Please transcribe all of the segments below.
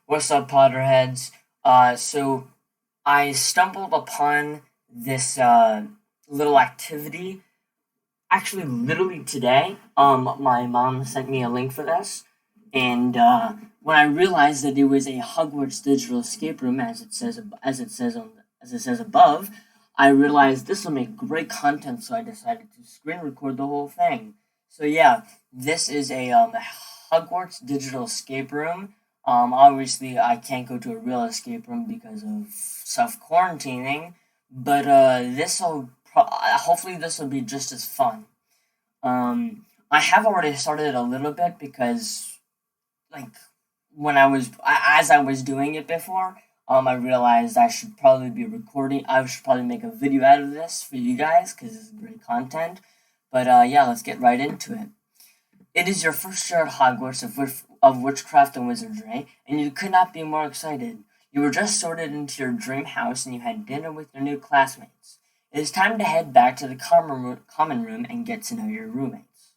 What's up, Potterheads? So I stumbled upon this little activity actually literally today. My mom sent me a link for this, and when I realized that it was a Hogwarts digital escape room, as it says above, I realized this will make great content, so I decided to screen record the whole thing. So yeah, this is a Hogwarts digital escape room. Obviously, I can't go to a real escape room because of self quarantining, but hopefully this will be just as fun. I have already started a little bit because, like, as I was doing it before, I realized I should probably be recording. I should probably make a video out of this for you guys because it's great content. But yeah, let's get right into it. It is your first year at Hogwarts of witchcraft and wizardry, and you could not be more excited. You were just sorted into your dream house and you had dinner with your new classmates. It is time to head back to the common room and get to know your roommates.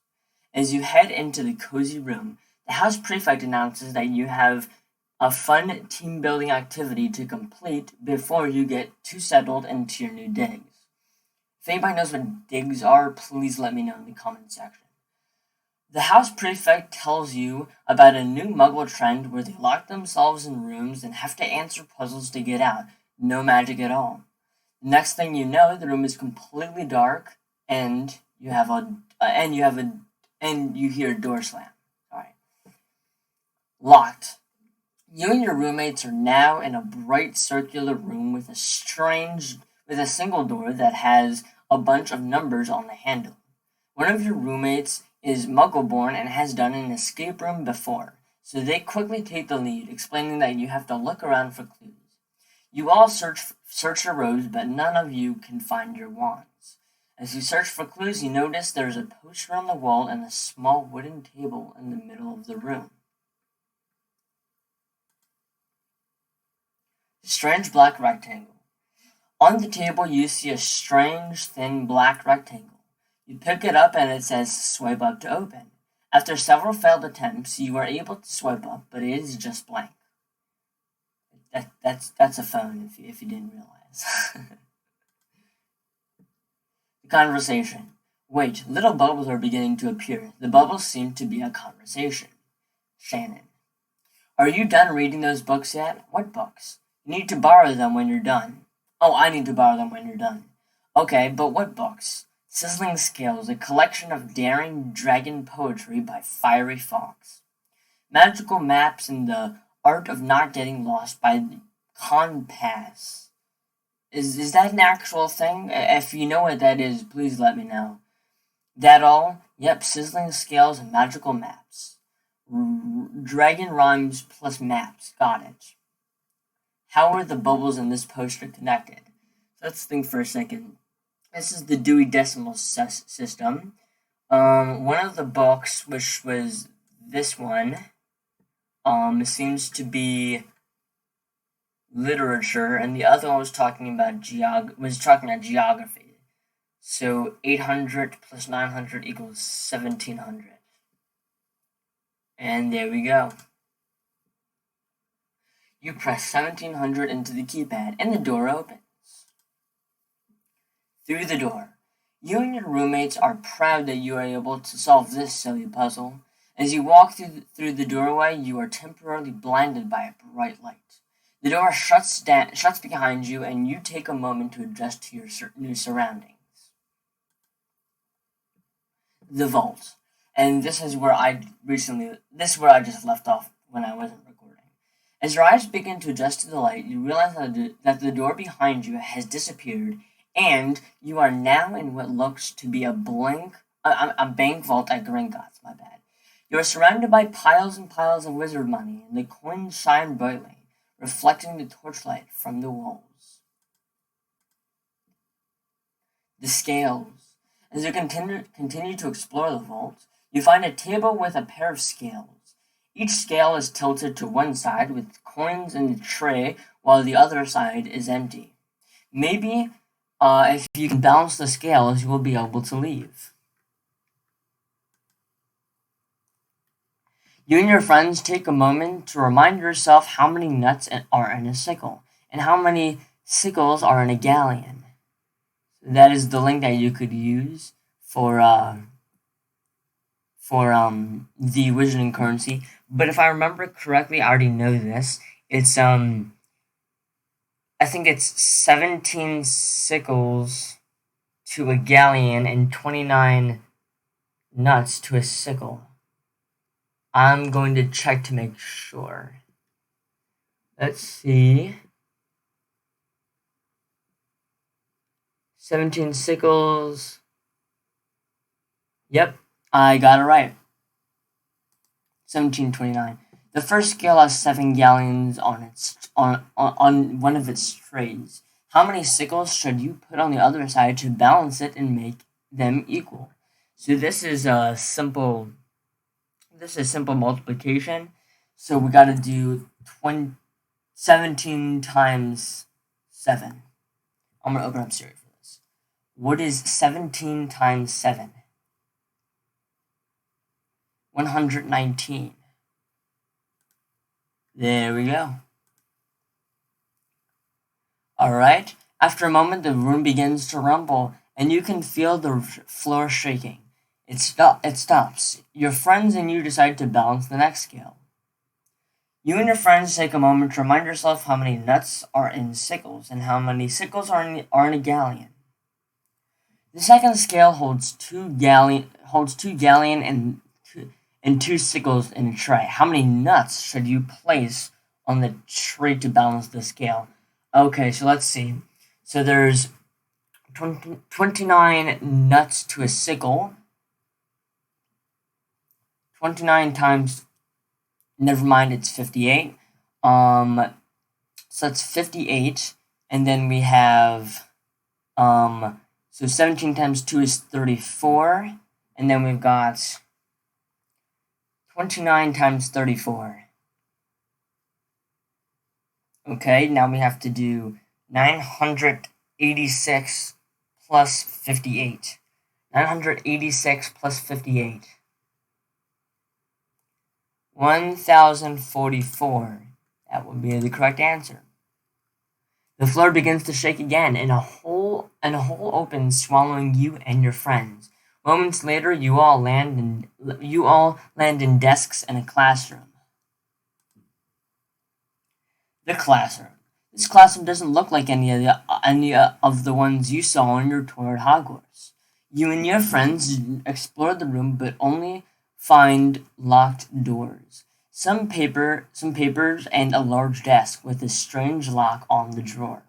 As you head into the cozy room, the house prefect announces that you have a fun team building activity to complete before you get too settled into your new digs. If anybody knows what digs are, please let me know in the comment section. The house prefect tells you about a new muggle trend where they lock themselves in rooms and have to answer puzzles to get out. No magic at all. Next thing you know, the room is completely dark and you hear a door slam. Sorry. Locked. You and your roommates are now in a bright circular room with a single door that has a bunch of numbers on the handle. One of your roommates is Muggle-born and has done an escape room before, so they quickly take the lead, explaining that you have to look around for clues. You all search your robes, but none of you can find your wands. As you search for clues, you notice there is a poster on the wall and a small wooden table in the middle of the room. Strange black rectangle. On the table, you see a strange, thin black rectangle. You pick it up and it says swipe up to open. After several failed attempts, you are able to swipe up, but it is just blank. That's a phone if you didn't realize. The conversation. Wait, little bubbles are beginning to appear. The bubbles seem to be a conversation. Shannon. Are you done reading those books yet? What books? You need to borrow them when you're done. Oh, I need to borrow them when you're done. Okay, but what books? Sizzling Scales, a collection of daring dragon poetry by Fiery Fox. Magical Maps and the Art of Not Getting Lost by Compass. Is that an actual thing? If you know what that is, please let me know. That all? Yep, Sizzling Scales and Magical Maps. Dragon rhymes plus maps. Got it. How are the bubbles in this poster connected? Let's think for a second. This is the Dewey Decimal System. One of the books, which was this one, seems to be literature, and the other one was talking about geography. So 800 plus 900 equals 1700. And there we go. You press 1700 into the keypad, and the door opens. Through the door. You and your roommates are proud that you are able to solve this silly puzzle. As you walk through the doorway, you are temporarily blinded by a bright light. The door shuts behind you, and you take a moment to adjust to your new surroundings. The vault. And this is where I just left off when I wasn't recording. As your eyes begin to adjust to the light, you realize that the door behind you has disappeared, and you are now in what looks to be a bank vault at Gringotts, my bad. You are surrounded by piles and piles of wizard money, and the coins shine brightly, reflecting the torchlight from the walls. The scales. As you continue to explore the vault, you find a table with a pair of scales. Each scale is tilted to one side with coins in the tray, while the other side is empty. Maybe if you can balance the scales, you will be able to leave. You and your friends take a moment to remind yourself how many nuts are in a sickle and how many sickles are in a galleon. That is the link that you could use for the wizarding currency. But if I remember correctly, I already know this. It's I think it's 17 sickles to a galleon and 29 nuts to a sickle. I'm going to check to make sure. Let's see. 17 sickles. Yep, I got it right. 1729. The first scale has 7 galleons on one of its trays. How many sickles should you put on the other side to balance it and make them equal? So this is simple multiplication. So we got to do 17 times 7. I'm going to open up Siri for this. What is 17 times 7? 119. There we go. Alright, after a moment the room begins to rumble, and you can feel the floor shaking. It stops. Your friends and you decide to balance the next scale. You and your friends take a moment to remind yourself how many nuts are in sickles, and how many sickles are in a galleon. The second scale holds two galleon and 2 sickles in a tray. How many nuts should you place on the tray to balance the scale? Okay, so let's see. So there's 29 nuts to a sickle. 29 times, never mind, it's 58. So that's 58. And then we have, so 17 times 2 is 34. And then we've got 29 times 34. Okay, now we have to do 986 plus 58. 986 plus 58. 1044. That would be the correct answer. The floor begins to shake again, and a hole opens, swallowing you and your friends. Moments later, you all land in desks in a classroom. The classroom. This classroom doesn't look like any of the ones you saw on your tour at Hogwarts. You and your friends explore the room, but only find locked doors, some papers, and a large desk with a strange lock on the drawer.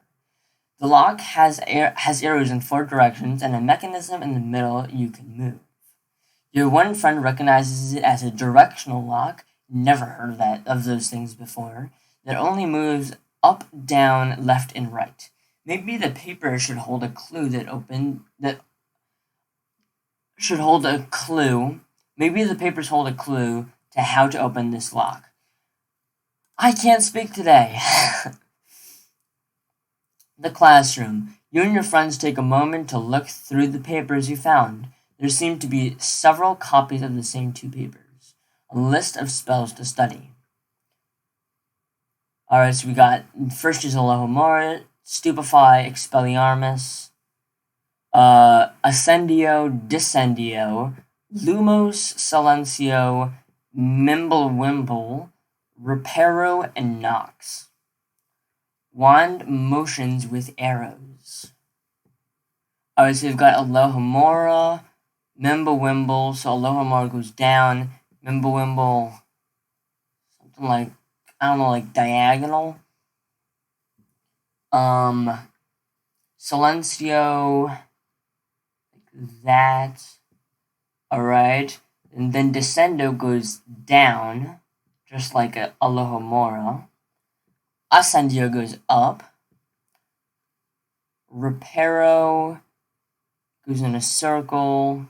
The lock has arrows in 4 directions and a mechanism in the middle you can move. Your one friend recognizes it as a directional lock. Never heard of those things before. That only moves up, down, left, and right. Maybe the paper should hold a clue Maybe the papers hold a clue to how to open this lock. I can't speak today. The classroom. You and your friends take a moment to look through the papers you found. There seem to be several copies of the same 2 papers. A list of spells to study. Alright, so we got, first is Alohomora, Stupefy, Expelliarmus, Ascendio, Discendio, Lumos, Silencio, Mimblewimble, Reparo, and Nox. Wand motions with arrows. Alright, so we've got Alohomora, Mimblewimble, so Alohomora goes down, Mimblewimble, something like, I don't know, like diagonal. Silencio, like that. Alright. And then Descendo goes down, just like a Alohomora. Ascendio goes up. Reparo goes in a circle.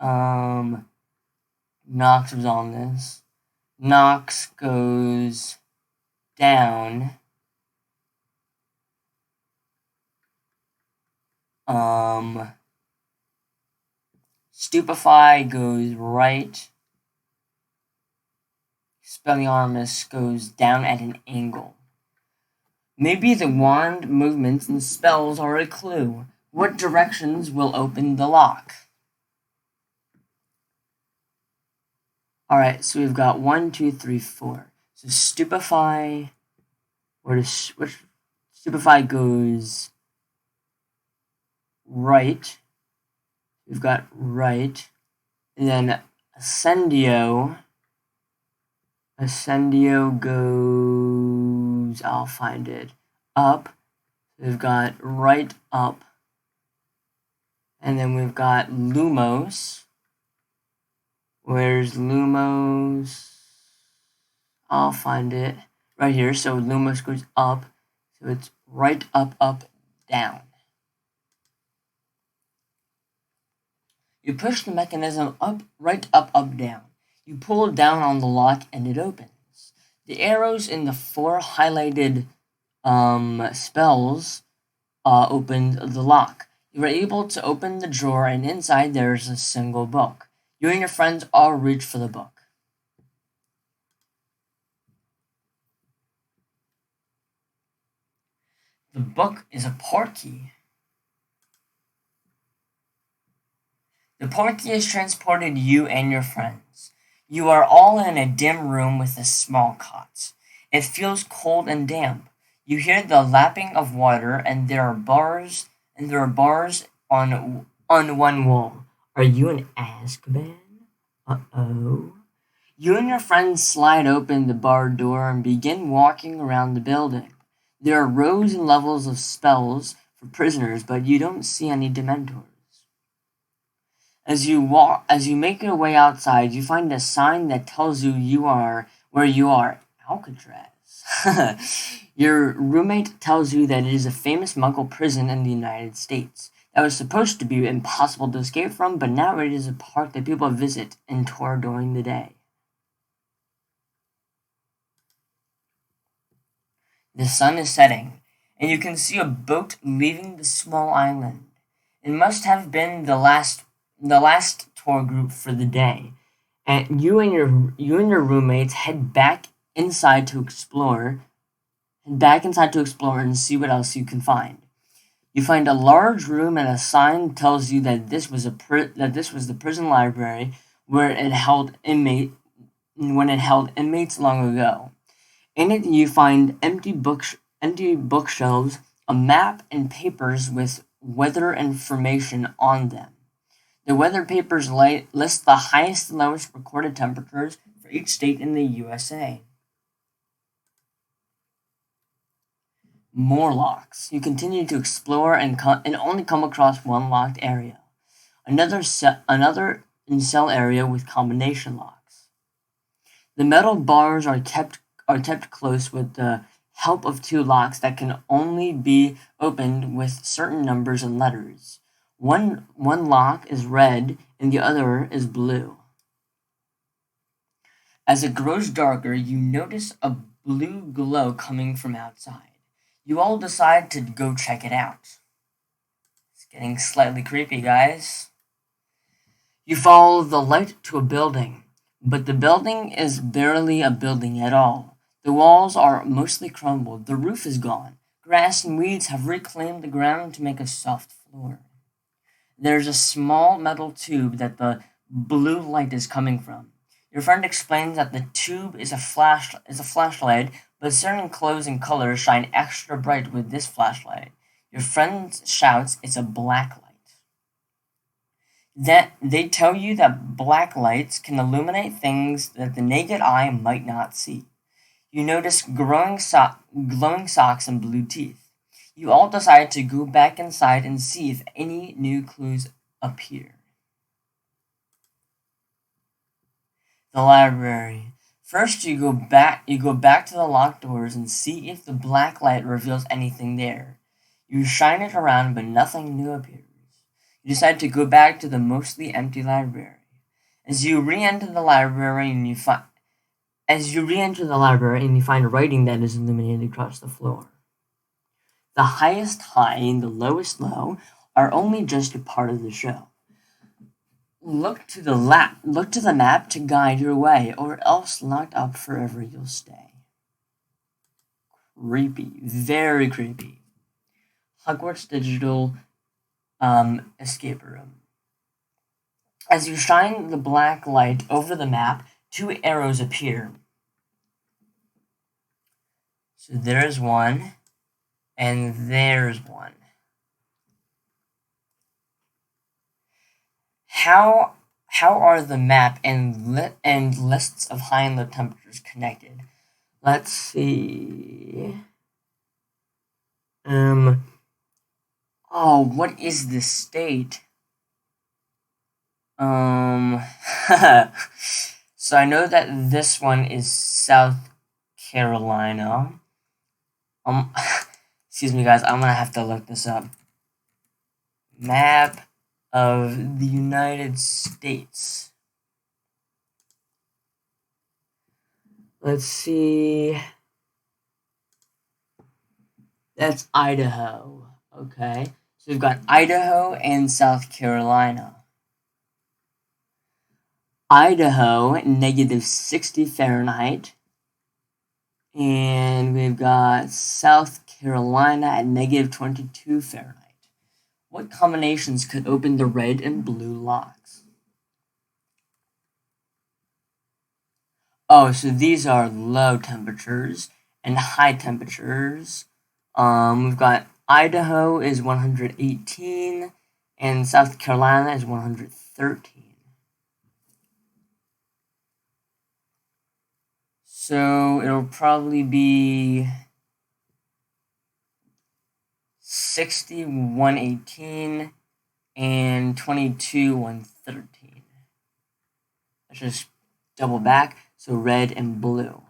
Nox was on this. Nox goes down. Stupefy goes right. Expelliarmus goes down at an angle. Maybe the wand movements and spells are a clue. What directions will open the lock? Alright, so we've got 1, 2, 3, 4. So stupefy, which stupefy goes right. We've got right. And then Ascendio goes, I'll find it, up. We've got right up. And then we've got Lumos. Where's Lumos? I'll find it right here. So Lumos goes up. So it's right, up, up, down. You push the mechanism up, right, up, down. You pull down on the lock and it opens. The arrows in the 4 highlighted spells opened the lock. You were able to open the drawer and inside there is a single book. You and your friends all reach for the book. The book is a portkey. The portkey has transported you and your friends. You are all in a dim room with a small cot. It feels cold and damp. You hear the lapping of water, and there are bars on one wall. Are you in Azkaban? Uh-oh. You and your friends slide open the barred door and begin walking around the building. There are rows and levels of spells for prisoners, but you don't see any Dementors. As you make your way outside, you find a sign that tells you where you are. Alcatraz. Your roommate tells you that it is a famous Muggle prison in the United States that was supposed to be impossible to escape from, but now it is a park that people visit and tour during the day. The sun is setting, and you can see a boat leaving the small island. It must have been the last tour group for the day, and you and your roommates head back inside to explore and see what else you can find. You find a large room and a sign tells you that this was the prison library when it held inmates long ago. In it, you find empty bookshelves, a map, and papers with weather information on them. The weather papers list the highest and lowest recorded temperatures for each state in the USA. More locks. You continue to explore and only come across one locked area. Another cell area with combination locks. The metal bars are kept close with the help of 2 locks that can only be opened with certain numbers and letters. One lock is red and the other is blue. As it grows darker, you notice a blue glow coming from outside. You all decide to go check it out. It's getting slightly creepy, guys. You follow the light to a building, but the building is barely a building at all. The walls are mostly crumbled. The roof is gone. Grass and weeds have reclaimed the ground to make a soft floor. There's a small metal tube that the blue light is coming from. Your friend explains that the tube is a flashlight, but certain clothes and colors shine extra bright with this flashlight. Your friend shouts it's a black light. That they tell you that black lights can illuminate things that the naked eye might not see. You notice glowing socks and blue teeth. You all decide to go back inside and see if any new clues appear. The library. First, you go back to the locked doors and see if the black light reveals anything there. You shine it around, but nothing new appears. You decide to go back to the mostly empty library. As you re-enter the library and you find writing that is illuminated across the floor. The highest high and the lowest low are only just a part of the show. Look to the map to guide your way, or else locked up forever you'll stay. Creepy, very creepy. Hogwarts Digital escape room. As you shine the black light over the map, two arrows appear. So there's one, and there's one. How are the map and lists of high and low temperatures connected? Let's see. Oh, what is the state? So I know that this one is South Carolina. Excuse me, guys. I'm gonna have to look this up. Map of the United States. Let's see. That's Idaho. Okay. So we've got Idaho and South Carolina. Idaho, -60 Fahrenheit. And we've got South Carolina at -22 Fahrenheit. What combinations could open the red and blue locks? Oh, so these are low temperatures and high temperatures. We've got Idaho is 118 and South Carolina is 113. So it'll probably be 60, 118 and 22, 113. Let's just double back. So red and blue.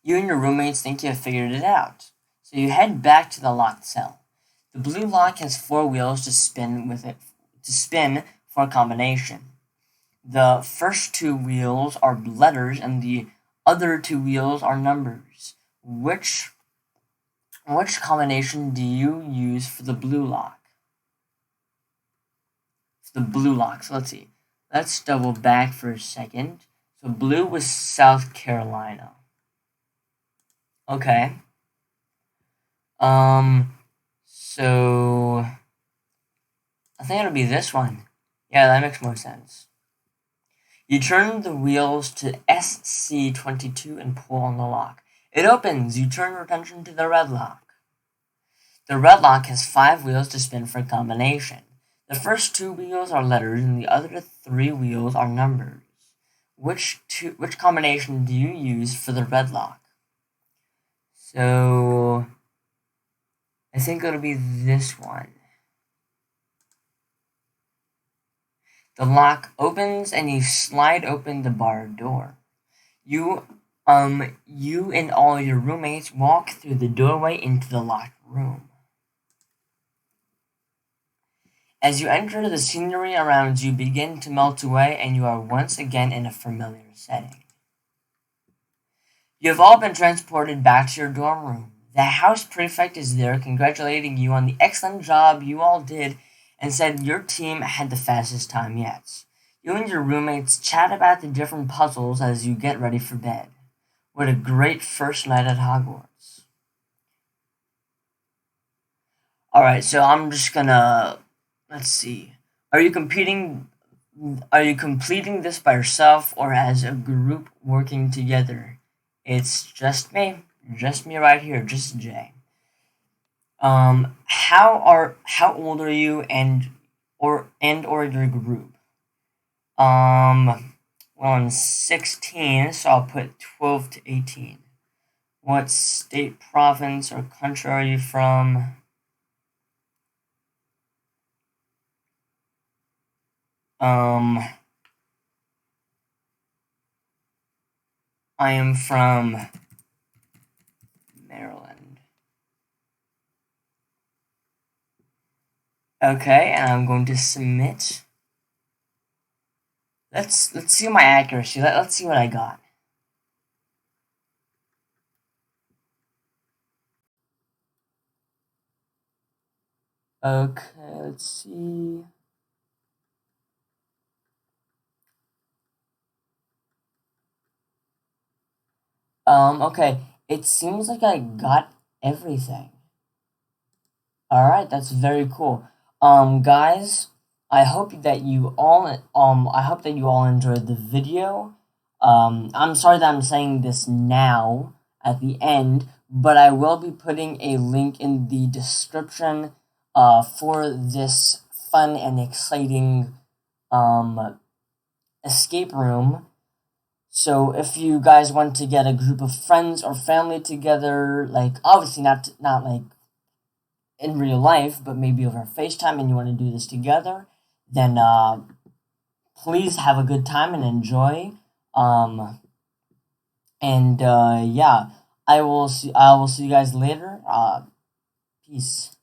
You and your roommates think you have figured it out. So you head back to the locked cell. The blue lock has 4 wheels to spin for a combination. The first 2 wheels are letters and the other 2 wheels are numbers. Which combination do you use for the blue lock? The blue lock. So let's see. Let's double back for a second. So blue was South Carolina. Okay. So I think it'll be this one. Yeah, that makes more sense. You turn the wheels to SC22 and pull on the lock. It opens. You turn your attention to the red lock. The red lock has 5 wheels to spin for a combination. The first 2 wheels are letters and the other 3 wheels are numbers. Which combination do you use for the red lock? So I think it'll be this one. The lock opens and you slide open the barred door. You and all your roommates walk through the doorway into the locked room. As you enter, the scenery around you begin to melt away and you are once again in a familiar setting. You have all been transported back to your dorm room. The house prefect is there congratulating you on the excellent job you all did and said your team had the fastest time yet. You and your roommates chat about the different puzzles as you get ready for bed. What a great first night at Hogwarts. Alright, so I'm just gonna... Let's see. Are you completing this by yourself or as a group working together? It's just me right here, just Jay. How old are you and or your group? Well, I'm 16, so I'll put 12 to 18. What state, province, or country are you from? I am from Maryland. Okay, and I'm going to submit. Let's see my accuracy. Let's see what I got. Okay, let's see. Okay. It seems like I got everything. All right, that's very cool. Guys, I hope that you all enjoyed the video. I'm sorry that I'm saying this now at the end, but I will be putting a link in the description for this fun and exciting um escape room. So if you guys want to get a group of friends or family together, like obviously not like in real life, but maybe over FaceTime and you want to do this together, then please have a good time and enjoy. Um, and yeah, I will see you guys later. Peace.